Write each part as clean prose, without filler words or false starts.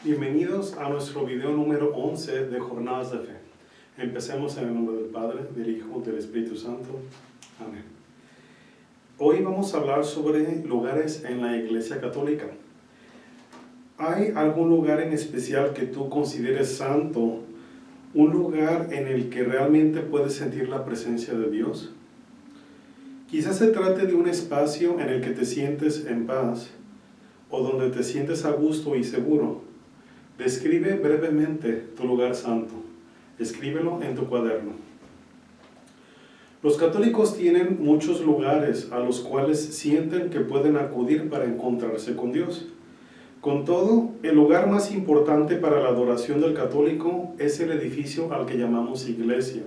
Bienvenidos a nuestro video número 11 de Jornadas de Fe. Empecemos en el nombre del Padre, del Hijo, del Espíritu Santo. Amén. Hoy vamos a hablar sobre lugares en la Iglesia Católica. ¿Hay algún lugar en especial que tú consideres santo? ¿Un lugar en el que realmente puedes sentir la presencia de Dios? Quizás se trate de un espacio en el que te sientes en paz o donde te sientes a gusto y seguro. Describe brevemente tu lugar santo. Escríbelo en tu cuaderno. Los católicos tienen muchos lugares a los cuales sienten que pueden acudir para encontrarse con Dios. Con todo, el lugar más importante para la adoración del católico es el edificio al que llamamos iglesia.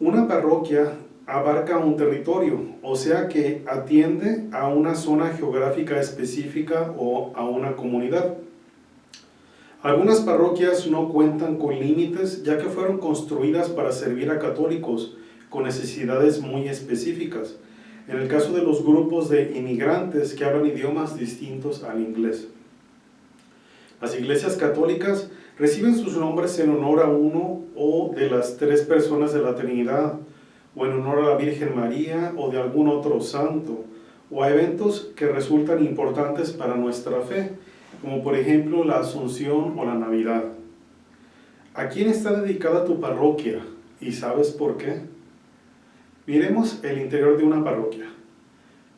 Una parroquia abarca un territorio, o sea que atiende a una zona geográfica específica o a una comunidad. Algunas parroquias no cuentan con límites, ya que fueron construidas para servir a católicos con necesidades muy específicas, en el caso de los grupos de inmigrantes que hablan idiomas distintos al inglés. Las iglesias católicas reciben sus nombres en honor a uno o de las tres personas de la Trinidad, o en honor a la Virgen María o de algún otro santo, o a eventos que resultan importantes para nuestra fe, como por ejemplo la Asunción o la Navidad. ¿A quién está dedicada tu parroquia? ¿Y sabes por qué? Miremos el interior de una parroquia.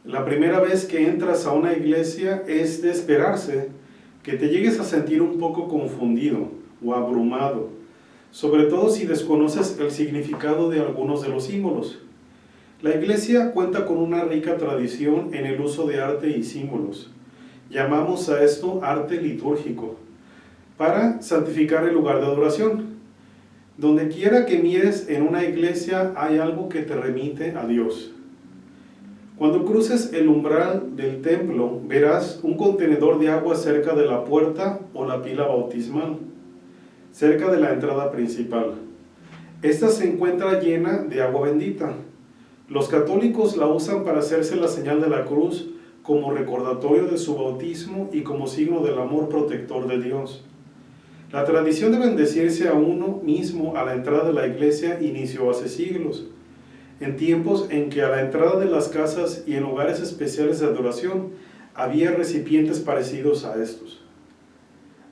La primera vez que entras a una iglesia es de esperarse que te llegues a sentir un poco confundido o abrumado, sobre todo si desconoces el significado de algunos de los símbolos. La iglesia cuenta con una rica tradición en el uso de arte y símbolos. Llamamos a esto arte litúrgico, para santificar el lugar de adoración. Donde quiera que mires en una iglesia hay algo que te remite a Dios. Cuando cruces el umbral del templo, verás un contenedor de agua cerca de la puerta o la pila bautismal, cerca de la entrada principal. Esta se encuentra llena de agua bendita. Los católicos la usan para hacerse la señal de la cruz como recordatorio de su bautismo y como signo del amor protector de Dios. La tradición de bendecirse a uno mismo a la entrada de la iglesia inició hace siglos, en tiempos en que a la entrada de las casas y en lugares especiales de adoración había recipientes parecidos a estos.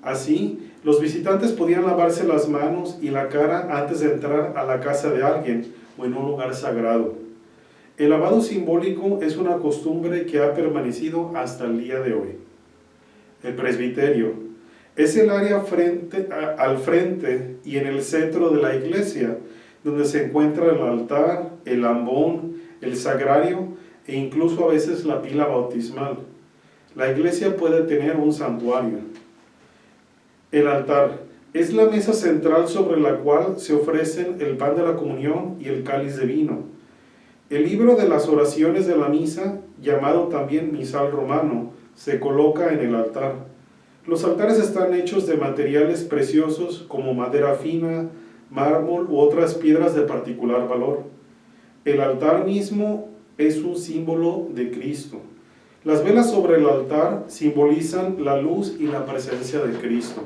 Así, los visitantes podían lavarse las manos y la cara antes de entrar a la casa de alguien o en un lugar sagrado. El lavado simbólico es una costumbre que ha permanecido hasta el día de hoy. El presbiterio es el área al frente y en el centro de la iglesia, donde se encuentra el altar, el ambón, el sagrario e incluso a veces la pila bautismal. La iglesia puede tener un santuario. El altar es la mesa central sobre la cual se ofrecen el pan de la comunión y el cáliz de vino. El libro de las oraciones de la misa, llamado también misal romano, se coloca en el altar. Los altares están hechos de materiales preciosos como madera fina, mármol u otras piedras de particular valor. El altar mismo es un símbolo de Cristo. Las velas sobre el altar simbolizan la luz y la presencia de Cristo.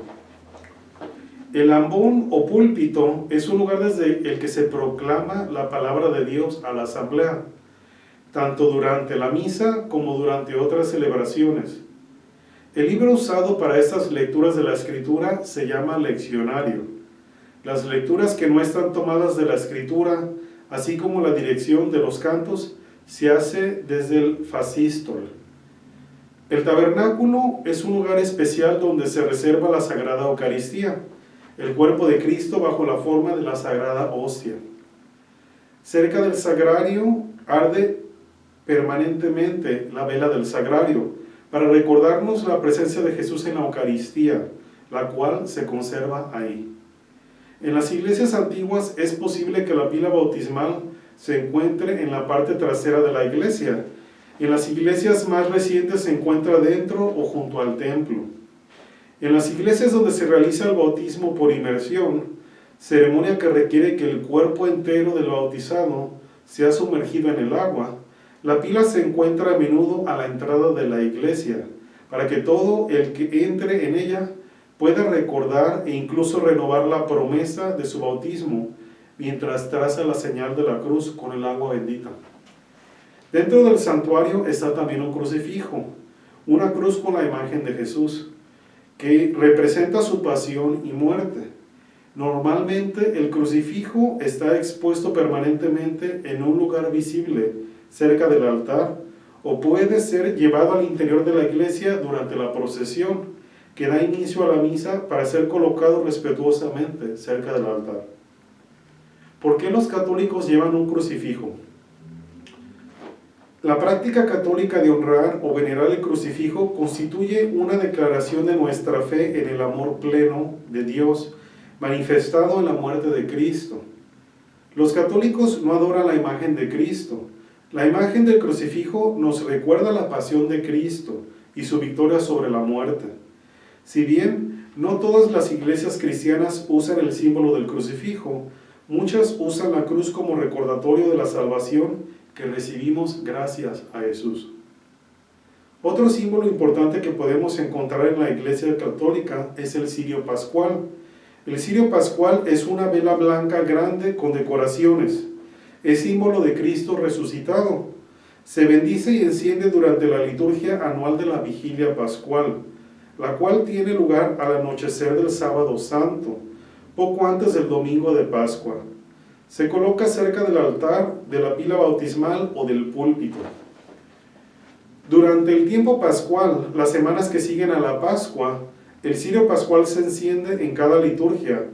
El ambón o púlpito es un lugar desde el que se proclama la palabra de Dios a la asamblea, tanto durante la misa como durante otras celebraciones. El libro usado para estas lecturas de la Escritura se llama leccionario. Las lecturas que no están tomadas de la Escritura, así como la dirección de los cantos, se hace desde el fasístol. El tabernáculo es un lugar especial donde se reserva la Sagrada Eucaristía, el cuerpo de Cristo bajo la forma de la Sagrada Hostia. Cerca del sagrario arde permanentemente la vela del sagrario, para recordarnos la presencia de Jesús en la Eucaristía, la cual se conserva ahí. En las iglesias antiguas es posible que la pila bautismal se encuentre en la parte trasera de la iglesia. En las iglesias más recientes se encuentra dentro o junto al templo. En las iglesias donde se realiza el bautismo por inmersión, ceremonia que requiere que el cuerpo entero del bautizado sea sumergido en el agua, la pila se encuentra a menudo a la entrada de la iglesia, para que todo el que entre en ella pueda recordar e incluso renovar la promesa de su bautismo, mientras traza la señal de la cruz con el agua bendita. Dentro del santuario está también un crucifijo, una cruz con la imagen de Jesús, que representa su pasión y muerte. Normalmente el crucifijo está expuesto permanentemente en un lugar visible cerca del altar, o puede ser llevado al interior de la iglesia durante la procesión que da inicio a la misa para ser colocado respetuosamente cerca del altar. ¿Por qué los católicos llevan un crucifijo? La práctica católica de honrar o venerar el crucifijo constituye una declaración de nuestra fe en el amor pleno de Dios, manifestado en la muerte de Cristo. Los católicos no adoran la imagen de Cristo. La imagen del crucifijo nos recuerda la pasión de Cristo y su victoria sobre la muerte. Si bien no todas las iglesias cristianas usan el símbolo del crucifijo, muchas usan la cruz como recordatorio de la salvación que recibimos gracias a Jesús. Otro símbolo importante que podemos encontrar en la iglesia católica es el cirio pascual. El cirio pascual es una vela blanca grande con decoraciones. Es símbolo de Cristo resucitado. Se bendice y enciende durante la liturgia anual de la Vigilia Pascual, la cual tiene lugar al anochecer del Sábado Santo, poco antes del domingo de Pascua. Se coloca cerca del altar, de la pila bautismal o del púlpito. Durante el tiempo pascual, las semanas que siguen a la Pascua, el cirio pascual se enciende en cada liturgia.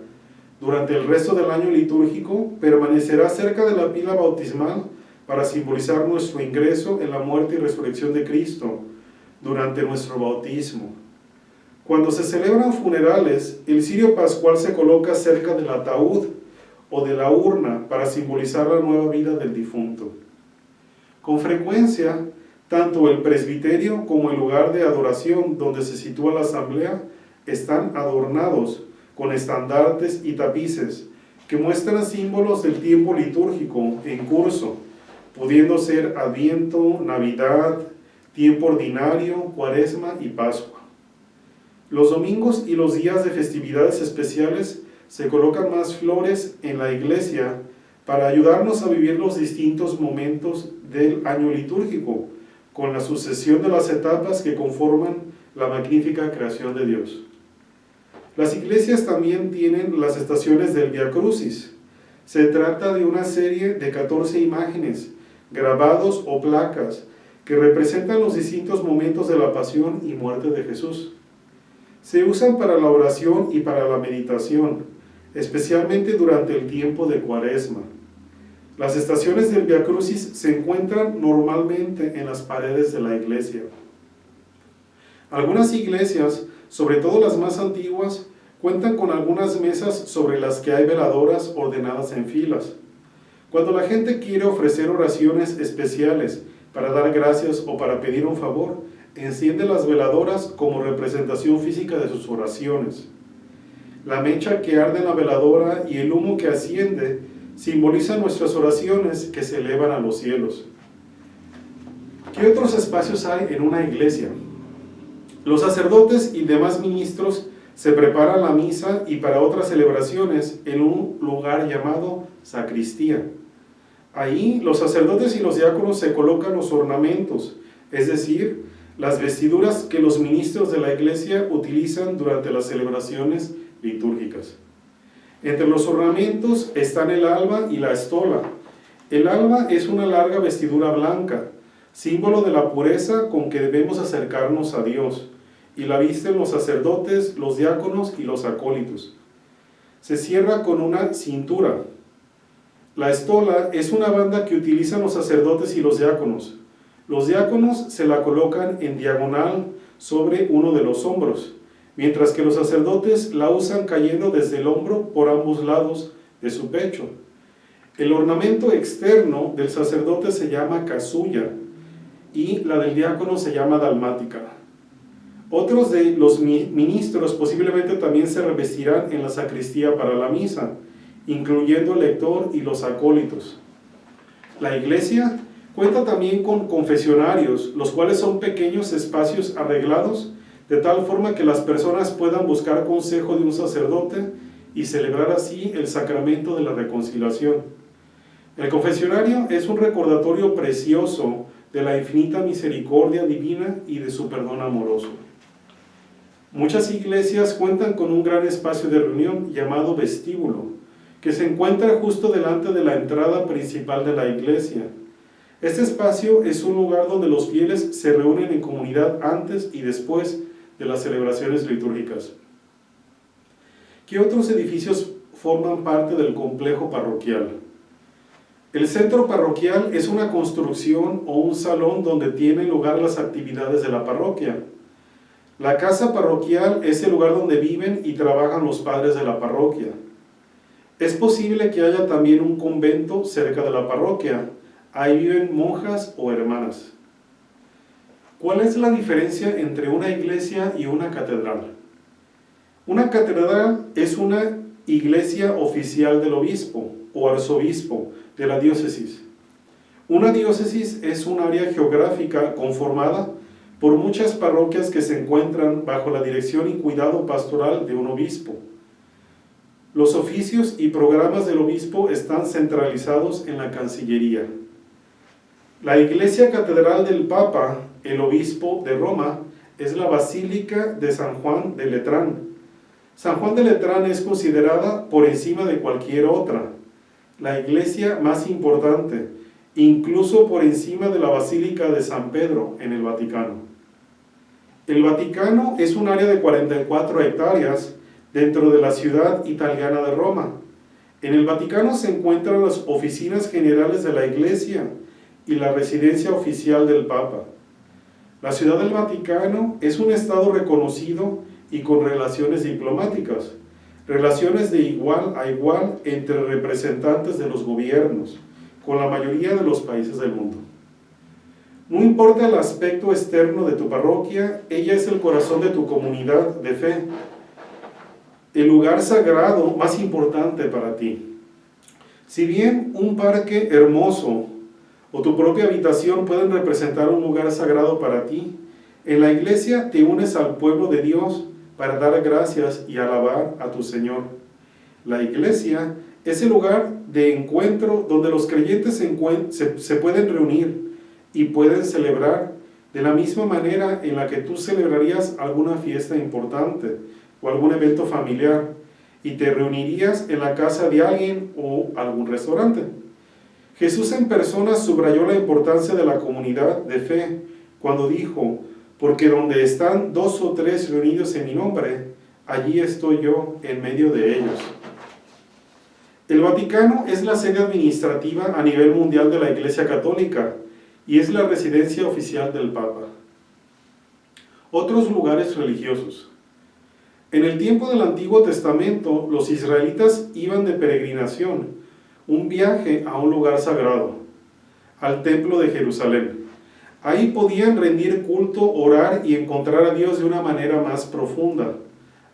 Durante el resto del año litúrgico, permanecerá cerca de la pila bautismal para simbolizar nuestro ingreso en la muerte y resurrección de Cristo durante nuestro bautismo. Cuando se celebran funerales, el cirio pascual se coloca cerca del ataúd o de la urna para simbolizar la nueva vida del difunto. Con frecuencia, tanto el presbiterio como el lugar de adoración donde se sitúa la asamblea están adornados con estandartes y tapices que muestran símbolos del tiempo litúrgico en curso, pudiendo ser Adviento, Navidad, tiempo ordinario, Cuaresma y Pascua. Los domingos y los días de festividades especiales se colocan más flores en la iglesia para ayudarnos a vivir los distintos momentos del año litúrgico, con la sucesión de las etapas que conforman la magnífica creación de Dios. Las iglesias también tienen las estaciones del Via Crucis. Se trata de una serie de 14 imágenes, grabados o placas, que representan los distintos momentos de la pasión y muerte de Jesús. Se usan para la oración y para la meditación, especialmente durante el tiempo de Cuaresma. Las estaciones del Via Crucis se encuentran normalmente en las paredes de la iglesia. Algunas iglesias, sobre todo las más antiguas, cuentan con algunas mesas sobre las que hay veladoras ordenadas en filas. Cuando la gente quiere ofrecer oraciones especiales para dar gracias o para pedir un favor, enciende las veladoras como representación física de sus oraciones. La mecha que arde en la veladora y el humo que asciende simbolizan nuestras oraciones que se elevan a los cielos. ¿Qué otros espacios hay en una iglesia? Los sacerdotes y demás ministros se preparan la misa y para otras celebraciones en un lugar llamado sacristía. Ahí los sacerdotes y los diáconos se colocan los ornamentos, es decir, las vestiduras que los ministros de la iglesia utilizan durante las celebraciones litúrgicas. Entre los ornamentos están el alba y la estola. El alba es una larga vestidura blanca, símbolo de la pureza con que debemos acercarnos a Dios, y la visten los sacerdotes, los diáconos y los acólitos. Se cierra con una cintura. La estola es una banda que utilizan los sacerdotes y los diáconos. Los diáconos se la colocan en diagonal sobre uno de los hombros, mientras que los sacerdotes la usan cayendo desde el hombro por ambos lados de su pecho. El ornamento externo del sacerdote se llama casulla y la del diácono se llama dalmática. Otros de los ministros posiblemente también se revestirán en la sacristía para la misa, incluyendo el lector y los acólitos. La iglesia Cuenta también con confesionarios, los cuales son pequeños espacios arreglados de tal forma que las personas puedan buscar consejo de un sacerdote y celebrar así el sacramento de la reconciliación. El confesionario es un recordatorio precioso de la infinita misericordia divina y de su perdón amoroso. Muchas iglesias cuentan con un gran espacio de reunión llamado vestíbulo, que se encuentra justo delante de la entrada principal de la iglesia. Este espacio es un lugar donde los fieles se reúnen en comunidad antes y después de las celebraciones litúrgicas. ¿Qué otros edificios forman parte del complejo parroquial? El centro parroquial es una construcción o un salón donde tienen lugar las actividades de la parroquia. La casa parroquial es el lugar donde viven y trabajan los padres de la parroquia. Es posible que haya también un convento cerca de la parroquia. Ahí viven monjas o hermanas. ¿Cuál es la diferencia entre una iglesia y una catedral? Una catedral es una iglesia oficial del obispo o arzobispo de la diócesis. Una diócesis es un área geográfica conformada por muchas parroquias que se encuentran bajo la dirección y cuidado pastoral de un obispo. Los oficios y programas del obispo están centralizados en la Cancillería. La iglesia catedral del Papa, el obispo de Roma, es la Basílica de San Juan de Letrán. San Juan de Letrán es considerada por encima de cualquier otra, la iglesia más importante, incluso por encima de la Basílica de San Pedro en el Vaticano. El Vaticano es un área de 44 hectáreas dentro de la ciudad italiana de Roma. En el Vaticano se encuentran las oficinas generales de la iglesia y la residencia oficial del Papa. La ciudad del Vaticano es un estado reconocido y con relaciones diplomáticas, relaciones de igual a igual entre representantes de los gobiernos, con la mayoría de los países del mundo. No importa el aspecto externo de tu parroquia, ella es el corazón de tu comunidad de fe, el lugar sagrado más importante para ti. Si bien un parque hermoso o tu propia habitación pueden representar un lugar sagrado para ti, en la iglesia te unes al pueblo de Dios para dar gracias y alabar a tu Señor. La iglesia es el lugar de encuentro donde los creyentes se pueden reunir y pueden celebrar de la misma manera en la que tú celebrarías alguna fiesta importante o algún evento familiar y te reunirías en la casa de alguien o algún restaurante. Jesús en persona subrayó la importancia de la comunidad de fe cuando dijo: porque donde están 2 o 3 reunidos en mi nombre, allí estoy yo en medio de ellos. El Vaticano es la sede administrativa a nivel mundial de la Iglesia Católica y es la residencia oficial del Papa. Otros lugares religiosos. En el tiempo del Antiguo Testamento, los israelitas iban de peregrinación, un viaje a un lugar sagrado, al Templo de Jerusalén. Ahí podían rendir culto, orar y encontrar a Dios de una manera más profunda.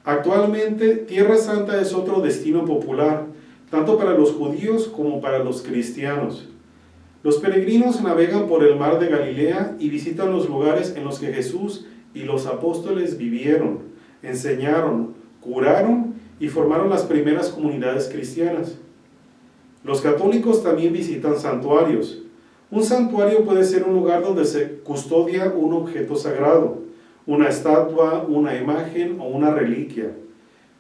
Actualmente, Tierra Santa es otro destino popular, tanto para los judíos como para los cristianos. Los peregrinos navegan por el mar de Galilea y visitan los lugares en los que Jesús y los apóstoles vivieron, enseñaron, curaron y formaron las primeras comunidades cristianas. Los católicos también visitan santuarios. Un santuario puede ser un lugar donde se custodia un objeto sagrado, una estatua, una imagen o una reliquia.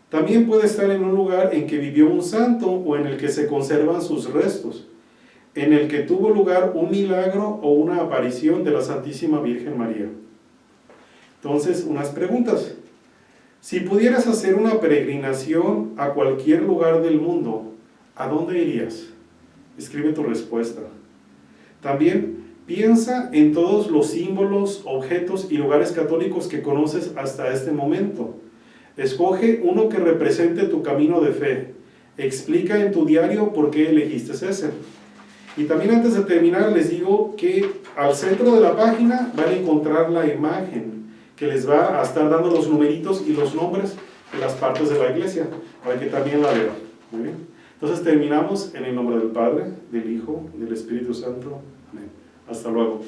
También puede estar en un lugar en que vivió un santo o en el que se conservan sus restos, en el que tuvo lugar un milagro o una aparición de la Santísima Virgen María. Entonces, unas preguntas. Si pudieras hacer una peregrinación a cualquier lugar del mundo, ¿a dónde irías? Escribe tu respuesta. También piensa en todos los símbolos, objetos y lugares católicos que conoces hasta este momento. Escoge uno que represente tu camino de fe. Explica en tu diario por qué elegiste ese. Y también antes de terminar les digo que al centro de la página van a encontrar la imagen que les va a estar dando los numeritos y los nombres de las partes de la iglesia, para que también la vean. Muy bien. Entonces terminamos en el nombre del Padre, del Hijo, del Espíritu Santo. Amén. Hasta luego.